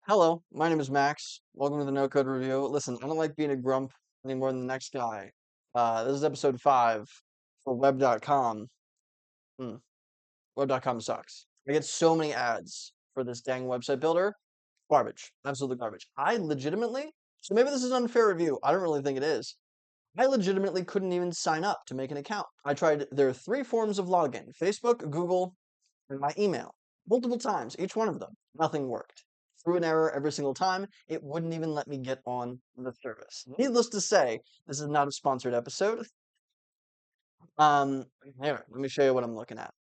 Hello, my name is Max. Welcome to the NoCode review. Listen, I don't like being a grump any more than the next guy. This is episode 5 for web.com. Hmm, web.com sucks. I get so many ads for this dang website builder. Garbage. Absolutely garbage. So maybe this is an unfair review. I don't really think it is. I legitimately couldn't even sign up to make an account. There are 3 forms of login: Facebook, Google, and my email multiple times, each one of them. Nothing worked. Through an error every single time, it wouldn't even let me get on the service. Needless to say, this is not a sponsored episode. Um, Here, let me show you what I'm looking at.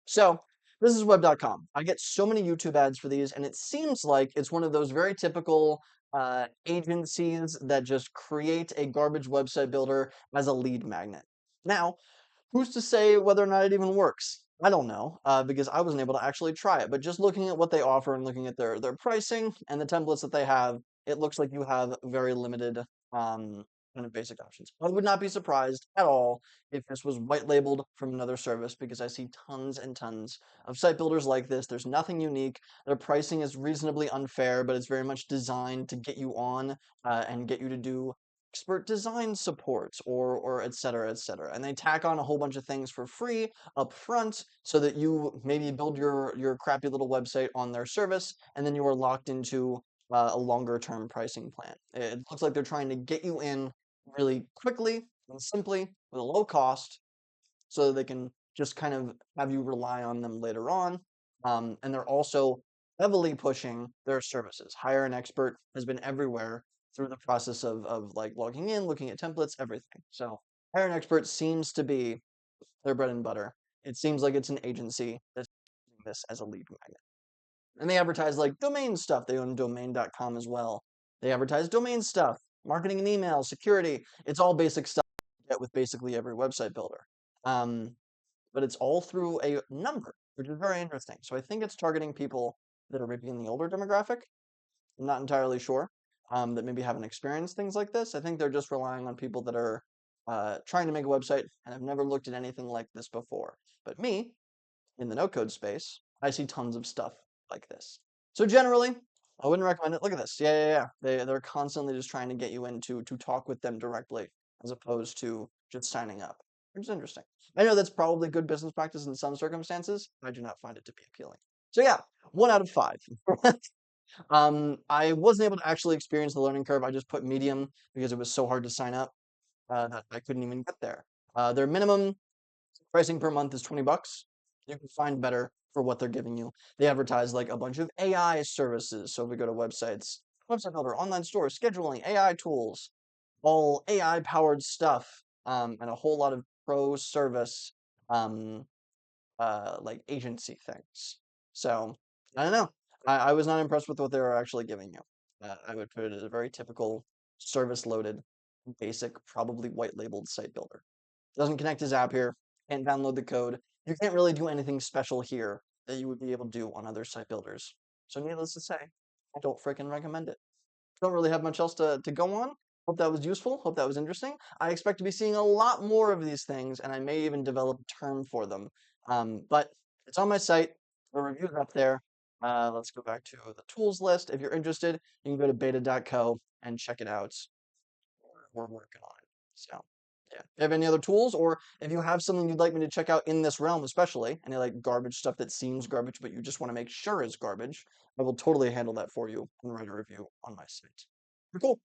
So, this is web.com. I get so many YouTube ads for these, and it seems like it's one of those very typical agencies that just create a garbage website builder as a lead magnet. Now, who's to say whether or not it even works? I don't know, because I wasn't able to actually try it. But just looking at what they offer and looking at their pricing and the templates that they have, it looks like you have very limited kind of basic options. I would not be surprised at all if this was white labeled from another service because I see tons and tons of site builders like this. There's nothing unique. Their pricing is reasonably unfair, but it's very much designed to get you on and get you to do expert design support or et cetera, et cetera. And they tack on a whole bunch of things for free up front so that you maybe build your crappy little website on their service and then you are locked into a longer term pricing plan. It looks like they're trying to get you in really quickly and simply with a low cost so that they can just kind of have you rely on them later on. And they're also heavily pushing their services. Hire an expert has been everywhere through the process of like logging in, looking at templates, everything. So hire an expert seems to be their bread and butter. It seems like it's an agency that's using this as a lead magnet. And they advertise like domain stuff. They own domain.com as well. They advertise domain stuff, marketing and email, security. It's all basic stuff you get with basically every website builder. Um, but it's all through a number, which is very interesting. So I think it's targeting people that are maybe in the older demographic. I'm not entirely sure. That maybe haven't experienced things like this. I think they're just relying on people that are trying to make a website and have never looked at anything like this before. But me, in the no-code space, I see tons of stuff like this. So generally, I wouldn't recommend it. Look at this. Yeah. They're constantly just trying to get you in to talk with them directly as opposed to just signing up, which is interesting. I know that's probably good business practice in some circumstances. I do not find it to be appealing. So yeah, 1 out of 5. I wasn't able to actually experience the learning curve. I just put medium because it was so hard to sign up that I couldn't even get there. Their minimum pricing per month is $20. You can find better for what they're giving you. They advertise like a bunch of AI services. So if we go to website builder, online store, scheduling, AI tools, all AI powered stuff, and a whole lot of pro service, um, like agency things. So I don't know. I was not impressed with what they were actually giving you. I would put it as a very typical service loaded, basic, probably white labeled site builder. Doesn't connect his app here, can't download the code. You can't really do anything special here that you would be able to do on other site builders. So needless to say, I don't freaking recommend it. Don't really have much else to go on. Hope that was useful. Hope that was interesting. I expect to be seeing a lot more of these things, and I may even develop a term for them. But it's on my site. The review's up there. Let's go back to the tools list. If you're interested, you can go to beta.co and check it out. We're working on it. So, yeah. If you have any other tools, or if you have something you'd like me to check out in this realm, especially any like garbage stuff that seems garbage, but you just want to make sure is garbage, I will totally handle that for you and write a review on my site. Cool.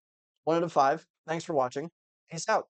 1 out of 5. Thanks for watching. Peace out.